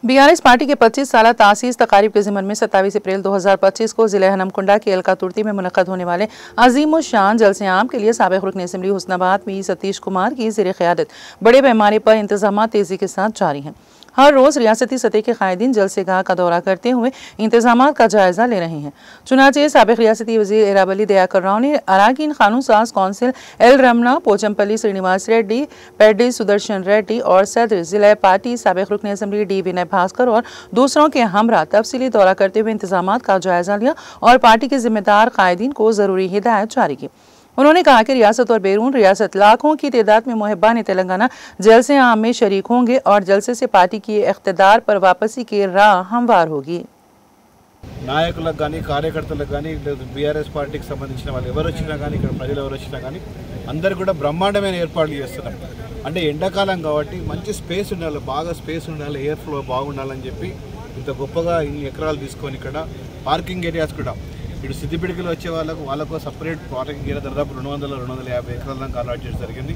BRS party के 25 साल तासीस तकारीब के ज़िमन में 27 अप्रैल 2025 को जिले हनमकुंडा के एलका तुर्ती में मुनक़द होने वाले अज़ीमुश्शान जलसे आम के लिए साबिक़ रुकन असेंबली हुस्नाबाद मीर सतीश कुमार की ज़ेर क़यादत बड़े पैमाने पर इंतज़ामात तेज़ी के साथ जारी हैं। हर रोज़ रियासती सतह के कायदीन जलसेगाह का दौरा करते हुए इंतज़ामात का जायज़ा ले रहे हैं। चुनांचे साबिक़ रियासती वज़ीर एराबली दयाकर राव ने अराकीन कानून साज कौंसिल एल रमना, पोचमपल्ली श्रीनिवास रेड्डी, पेड्डी सुदर्शन रेड्डी और सदर जिला पार्टी साबिक़ रुकन असेंबली डी विनय भास्कर और दूसरों के हमरा तफसीली दौरा करते हुए इंतज़ामात का जायज़ा लिया और पार्टी के जिम्मेदार कायदीन को ज़रूरी हिदायत जारी की। उन्होंने कहा कि रियासत और बैरून रियासत लाखों की तादाद में मुहिब्बान तेलंगाना जलसे आम में शरीक होंगे और जलसे से पार्टी की इख्तिदार पर वापसी की राह हमवार होगी। నాయకులకు కానీ కార్యకర్తలకు కానీ బీఆర్ఎస్ పార్టీకి సంబంధించిన వాళ్ళు ఎవరు వచ్చినా కానీ ఇక్కడ ప్రజలు ఎవరు వచ్చినా కానీ అందరూ కూడా బ్రహ్మాండమైన ఏర్పాట్లు చేస్తున్నాం. అంటే ఎండాకాలం కాబట్టి మంచి స్పేస్ ఉండాలి, బాగా స్పేస్ ఉండాలి, ఎయిర్ ఫ్లో బాగుండాలని చెప్పి ఇంత గొప్పగా ఇన్ని ఎకరాలు తీసుకొని ఇక్కడ పార్కింగ్ ఏరియాస్ కూడా ఇటు సిద్దిపేటకి వచ్చే వాళ్ళకు సపరేట్ పార్కింగ్ ఏరియా దాదాపు 200-250 ఎకరాల దాకా అలాట్ చేయడం జరిగింది.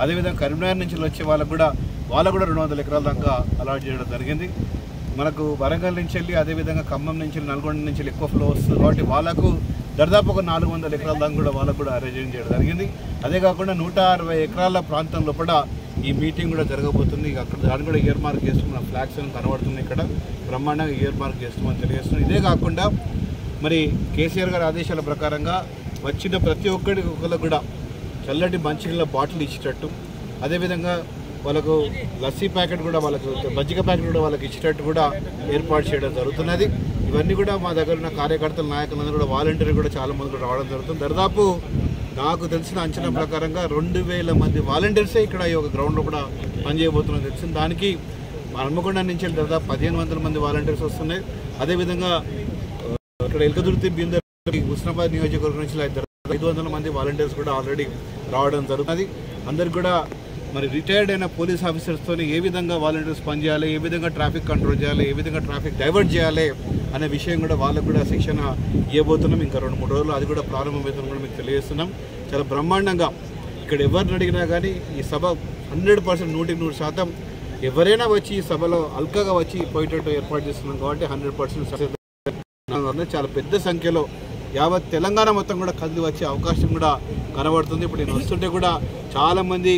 అదేవిధంగా కరీంనగర్ నుంచి వచ్చే వాళ్ళకు కూడా 200 ఎకరాల దాకా అలాట్ చేయడం జరిగింది. మనకు వరంగల్ నుంచి వెళ్ళి అదేవిధంగా ఖమ్మం నుంచి నల్గొండ నుంచి ఎక్కువ ఫ్లో వస్తుంది కాబట్టి వాళ్ళకు దాదాపు ఒక 400 ఎకరాల దాకా కూడా వాళ్ళకు కూడా అరేంజ్ చేయడం జరిగింది. అదే కాకుండా 160 ఎకరాల ప్రాంతంలో కూడా ఈ మీటింగ్ కూడా జరగబోతుంది. అక్కడ దాన్ని కూడా ఇయర్ మార్క్ చేస్తున్న ఫ్లాగ్స్ కనబడుతుంది. ఇక్కడ బ్రహ్మాండంగా ఇయర్ మార్క్ చేస్తామని తెలియజేస్తున్నాం. ఇదే కాకుండా మరి కేసీఆర్ గారి ఆదేశాల ప్రకారంగా వచ్చిన ప్రతి ఒక్కరికి కూడా చల్లటి మంచినీళ్ళ బాటిల్ ఇచ్చేటట్టు, అదేవిధంగా వాళ్ళకు లస్సీ ప్యాకెట్ కూడా వాళ్ళకు మజ్జిగ ప్యాకెట్ కూడా వాళ్ళకి ఇచ్చేటట్టు కూడా ఏర్పాటు చేయడం జరుగుతున్నది. ఇవన్నీ కూడా మా దగ్గర ఉన్న కార్యకర్తల నాయకులందరూ కూడా వాలంటీర్లు కూడా చాలా మంది కూడా రావడం జరుగుతుంది. దాదాపు నాకు తెలిసిన అంచనా ప్రకారంగా 2000 మంది వాలంటీర్సే ఇక్కడ ఈ ఒక గ్రౌండ్లో కూడా పనిచేయబోతున్నది తెలిసింది. దానికి హన్మకొండ నుంచి దాదాపు 1500 మంది వాలంటీర్స్ వస్తున్నాయి. అదేవిధంగా ఇక్కడ ఎల్కదుర్తి బీందర్ హుస్నాబాద్ నియోజకవర్గం నుంచి 500 మంది వాలంటీర్స్ కూడా ఆల్రెడీ రావడం జరుగుతుంది. అందరికి కూడా మరి రిటైర్డ్ అయిన పోలీస్ ఆఫీసర్స్తో ఏ విధంగా వాలంటీర్స్ పనిచేయాలి, ఏ విధంగా ట్రాఫిక్ కంట్రోల్ చేయాలి, ఏ విధంగా ట్రాఫిక్ డైవర్ట్ చేయాలి అనే విషయం కూడా వాళ్ళకు కూడా శిక్షణ ఇవ్వబోతున్నాం. ఇంకా 2-3 రోజులు అది కూడా ప్రారంభమవుతుంది కూడా మీకు తెలియజేస్తున్నాం. చాలా బ్రహ్మాండంగా ఇక్కడ ఎవరిని అడిగినా కానీ ఈ సభ 100% 100% ఎవరైనా వచ్చి ఈ సభలో అల్కగా వచ్చి పోయేటట్టు ఏర్పాటు చేస్తున్నాం కాబట్టి 100% చాలా పెద్ద సంఖ్యలో యావత్ తెలంగాణ మొత్తం కూడా కదిలి వచ్చే అవకాశం కూడా కనబడుతుంది. ఇప్పుడు నేను వస్తుంటే కూడా చాలామంది